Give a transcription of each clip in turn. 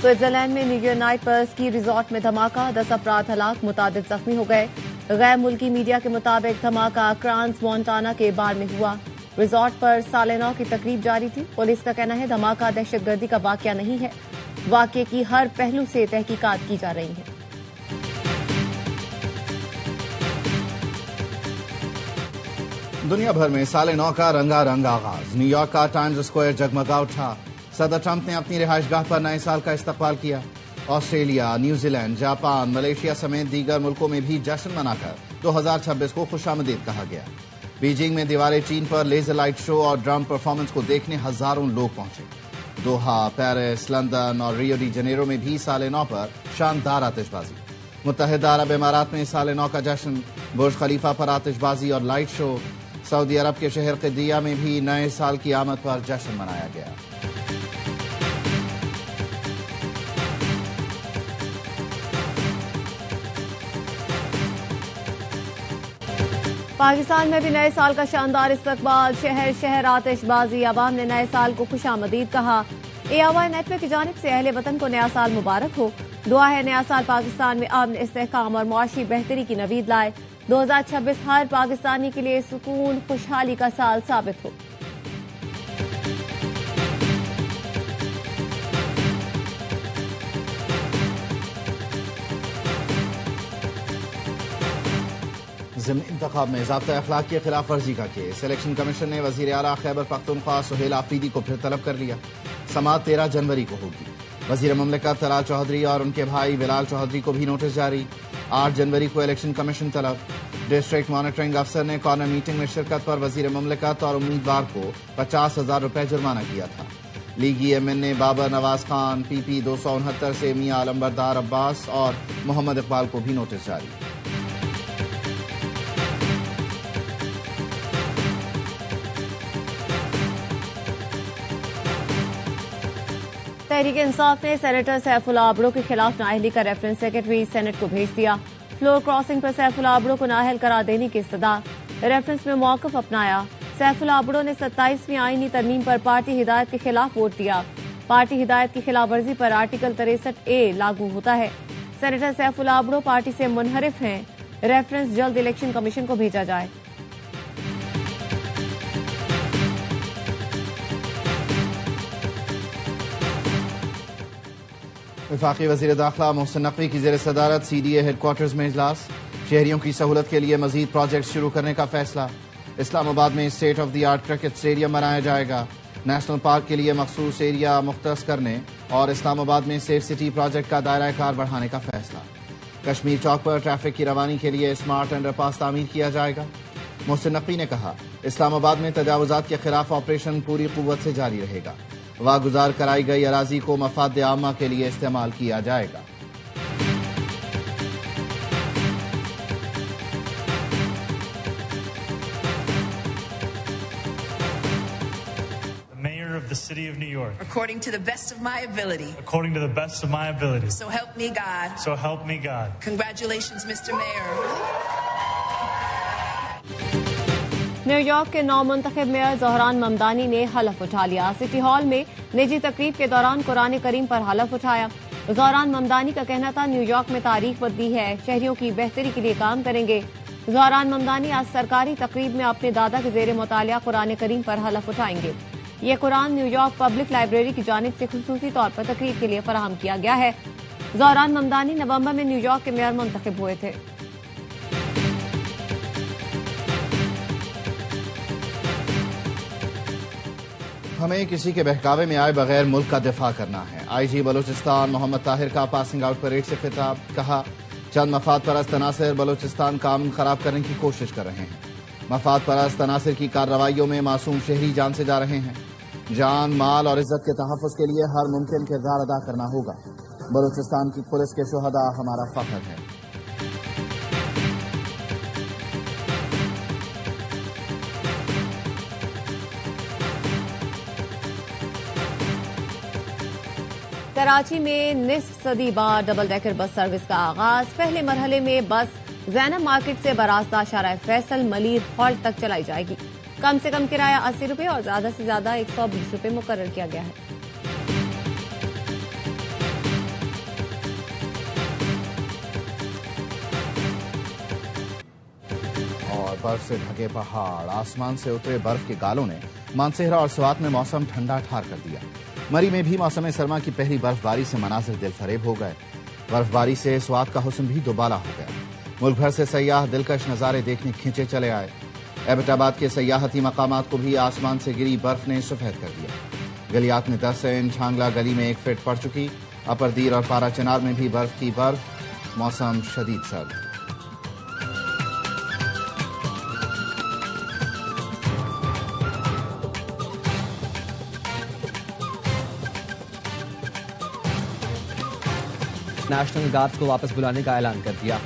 Switzerland में new year night पर ski resort में धमाका, 10 अफराद हलाक, मुतादिद जख्मी हो गए। गैर मुल्की मीडिया के मुताबिक धमाका क्रांस मोंटाना के बार में हुआ। रिजॉर्ट पर साले नौ की तकरीब जारी थी। पुलिस का कहना है धमाका दहशतगर्दी का वाकया नहीं है। वाकये की हर पहलू से तहकीकात की जा रही है। दुनिया भर में साले नौ का रंगारंग आगाज। न्यूयॉर्क का टाइम्स स्क्वायर जगमगा उठा। सदर ट्रंप ने अपनी रिहाइशगाह पर नए साल का इस्तकबाल किया। ऑस्ट्रेलिया, न्यूजीलैंड, जापान, मलेशिया समेत दीगर मुल्कों में भी जश्न मनाकर 2026 को खुशामदीद कहा गया। बीजिंग में दीवारे चीन पर लेजर लाइट शो और ड्रम परफॉर्मेंस को देखने हजारों लोग पहुंचे। दोहा, पेरिस, लंदन और रियो डी जनेरो में भी साले नौ पर शानदार आतिशबाजी। मुत्तहिदा अरब इमारात में साले नौ का जश्न, बुर्ज खलीफा पर आतिशबाजी और लाइट शो। सऊदी अरब के शहर क़िदिया में भी नए साल की आमद पर जश्न मनाया गया। पाकिस्तान में भी नए साल का शानदार इस्तकबाल, शहर शहर आतिशबाजी। अवाम ने नए साल को खुशामदीद कहा। AOI नेटवर्क की जानिब से अहले वतन को नया साल मुबारक हो। दुआ है नया साल पाकिस्तान में अमन, इस्तेहकाम और मुआशी बेहतरी की नवीद लाए। 2026 हर पाकिस्तानी के लिए सुकून खुशहाली का साल साबित हो। ज़िमनी इंतखाब में ज़ाब्ता अखलाक की खिलाफ वर्जी का केस। इलेक्शन कमीशन ने वज़ीर आला खैबर पख्तूनख्वा सुहेल आफरीदी को फिर तलब कर लिया। समाअत 13 जनवरी को होगी। वज़ीर मुमलिकत तलाल चौधरी और उनके भाई बिलाल चौधरी को भी नोटिस जारी। 8 जनवरी को इलेक्शन कमीशन तलब। डिस्ट्रिक्ट मॉनिटरिंग अफसर ने कॉर्नर मीटिंग में शिरकत पर वज़ीर मुमलिकत और उम्मीदवार को 50,000 रुपए जुर्माना किया था। लीगी MNA बाबर नवाज खान, PP 269 से मियां अलम्बरदार अब्बास और मोहम्मद इकबाल को भी नोटिस जारी। तहरीक इंसाफ ने सेनेटर सैफुल आबड़ो के खिलाफ नाअहली का रेफरेंस सेक्रेटरी सेनेट को भेज दिया। फ्लोर क्रॉसिंग पर सैफुल आबड़ो को नाअहल करार देने की इस्तदा। रेफरेंस में मौक़िफ अपनाया। सैफुल आबड़ो ने 27वीं आईनी तरमीम पर पार्टी हिदायत के खिलाफ वोट दिया। पार्टी हिदायत की खिलाफ वर्जी पर आर्टिकल 63A लागू होता है। सेनेटर सैफुल आबड़ो पार्टी से मुनहरिफ हैं। रेफरेंस जल्द इलेक्शन कमीशन को भेजा जाए। वफाकी वज़ीर दाखिला मोहसिन नकवी की ज़ेर सदारत CDA हेडक्वार्टर्स में इजलास। शहरियों की सहूलत के लिए मजीद प्रोजेक्ट शुरू करने का फैसला। इस्लामाबाद में state of the art cricket stadium बनाया जाएगा। नेशनल पार्क के लिए मखसूस एरिया मुख्तस करने और इस्लामाबाद में सेफ सिटी प्रोजेक्ट का दायरा कार बढ़ाने का फैसला। कश्मीर चौक पर ट्रैफिक की रवानी के लिए स्मार्ट अंडरपास तामीर किया जाएगा। मोहसिन नकवी ने कहा इस्लामाबाद में तजावुजात के खिलाफ ऑपरेशन पूरी कुव्वत से जारी रहेगा। वागुजार कराई गई अराजी को मफाद आमा के लिए इस्तेमाल किया जाएगा। Of the city of New York. According to the best of my ability. According to the best of my ability. So help me God. So help me God. Congratulations, Mr. Mayor. New York के नौमुंतखब mayor ज़हरान Mamdani ने हलफ उठा लिया। City hall में निजी तकरीब के दौरान कुरान करीम पर हलफ उठाया। ज़हरान ममदानी का कहना था न्यूयॉर्क में तारीख बदली है, शहरियों की बेहतरी के लिए काम करेंगे। ज़हरान ममदानी आज सरकारी तकरीब में अपने दादा के ज़ेर मुतालिया कुरान करीम पर हलफ उठाएंगे। ये कुरान न्यूयॉर्क पब्लिक लाइब्रेरी की जानिब से खुसूसी तौर पर तकरीब के लिए फराहम किया गया है। ज़हरान ममदानी नवंबर में न्यूयॉर्क के मेयर मुंतखब हुए थे। हमें किसी के बहकावे में आए बगैर मुल्क का दिफा करना है। IG बलूचिस्तान मोहम्मद ताहिर का पासिंग आउट परेड से खिताब। कहा चंद मफाद परस्त तनासिर बलूचिस्तान का अमन खराब करने की कोशिश कर रहे हैं। मफाद परस्त तनासिर की कार्रवाइयों में मासूम शहरी जान से जा रहे हैं। जान, माल और इज्जत के तहफ़्फ़ुज़ के लिए हर मुमकिन किरदार अदा करना होगा। बलूचिस्तान की पुलिस के शुहदा हमारा फख्र है। कराची में निस्फ सदी बाद डबल डेकर बस सर्विस का आगाज। पहले मरहले में बस ज़ैनब मार्केट से बरास्ता शारा फैसल मलीर हॉल्ट तक चलाई जाएगी। कम से कम किराया 80 रुपए और ज्यादा से ज्यादा 120 रुपए मुकर्रर किया गया है। और बर्फ से ढके पहाड़, आसमान से उतरे बर्फ के गालों ने मानसेहरा और स्वात में मौसम ठंडा ठार कर दिया। मरी में भी मौसम सरमा की पहली बर्फबारी से मनाजिर दिलफरेब हो गए। बर्फबारी से स्वात का हुस्न भी दुबाला हो गया। मुल्क भर से सयाह दिलकश नजारे देखने खींचे चले आए। एबटाबाद के सयाहती मकामात को भी आसमान से गिरी बर्फ ने सफेद कर दिया। गलियात में 10 इंच, छांगला गली में 1 फीट पड़ चुकी। अपरदीर और पारा चिनार में भी बर्फ की बर्फ। मौसम शदीद सर्द। नेशनल गार्ड्स को वापस बुलाने का ऐलान कर दिया।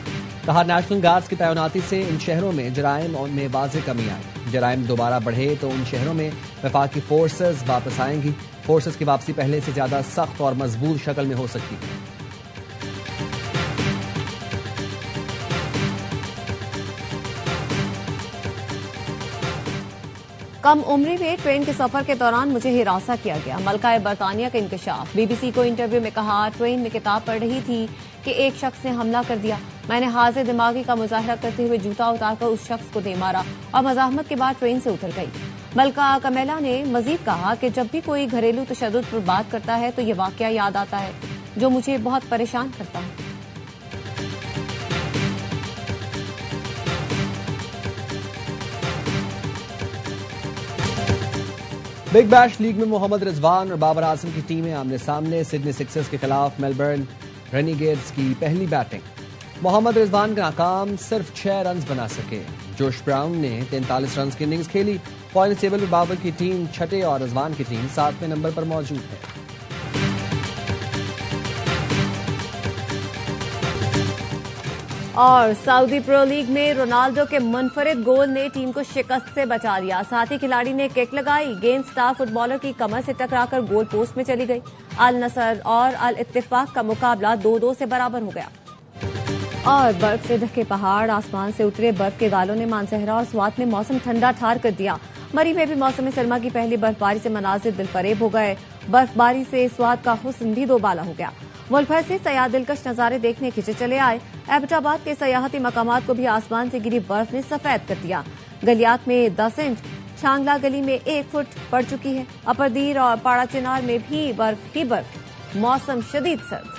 कहा, नेशनल गार्ड्स की तैनाती से इन शहरों में जराइम में वाज़ेह कमी आई। जराइम दोबारा बढ़े तो उन शहरों में वफाकी फोर्सेस वापस आएंगी। फोर्सेस की वापसी पहले से ज्यादा सख्त और मजबूत शक्ल में हो सकती है। कम उम्री में ट्रेन के सफर के दौरान मुझे हिरासा किया गया। मलका बरतानिया का इंकशाफ। बीबीसी को इंटरव्यू में कहा, ट्रेन में किताब पढ़ रही थी कि एक शख्स ने हमला कर दिया। मैंने हाजिर दिमागी का मुजाहरा करते हुए जूता उतारकर उस शख्स को दे मारा और मजाहमत के बाद ट्रेन से उतर गई। मलका कमेला ने मजीद कहा कि जब भी कोई घरेलू तशद्दुद पर बात करता है तो ये वाकया याद आता है जो मुझे बहुत परेशान करता है। बिग बैश लीग में मोहम्मद रिजवान और बाबर आजम की टीमें आमने सामने। सिडनी सिक्सर्स के खिलाफ मेलबर्न रेनिगेड्स की पहली बैटिंग। मोहम्मद रिजवान का नाकाम, सिर्फ 6 रन बना सके। जोश ब्राउन ने 43 रन की इनिंग्स खेली। पॉइंट टेबल में बाबर की टीम छठे और रिजवान की टीम 7वें नंबर पर मौजूद है। और सऊदी प्रो लीग में रोनाल्डो के मुनफरिद गोल ने टीम को शिकस्त से बचा लिया। साथ ही खिलाड़ी ने किक लगाई। गेंद स्टार फुटबॉलर की कमर से टकराकर गोल पोस्ट में चली गई। अल नसर और अल इत्तिफाक का मुकाबला 2-2 से बराबर हो गया। और बर्फ से ढके पहाड़, आसमान से उतरे बर्फ के गालों ने मानसेहरा और स्वात में मौसम ठंडा ठार कर दिया। मरी में भी मौसम सरमा की पहली बर्फबारी से मनाजिर दिलफरेब हो गए। बर्फबारी से स्वात का हुस्न भी दोबाला हो गया। मुल्क भर से सयाह दिलकश नजारे देखने खिंचे चले आए। एबटाबाद के सयाहती मकामात को भी आसमान से गिरी बर्फ ने सफेद कर दिया। गलियात में 10 इंच, छांगला गली में 1 फुट पड़ चुकी है। अपरदीर और पाड़ा चिनार में भी बर्फ ही बर्फ। मौसम शदीद सर्द।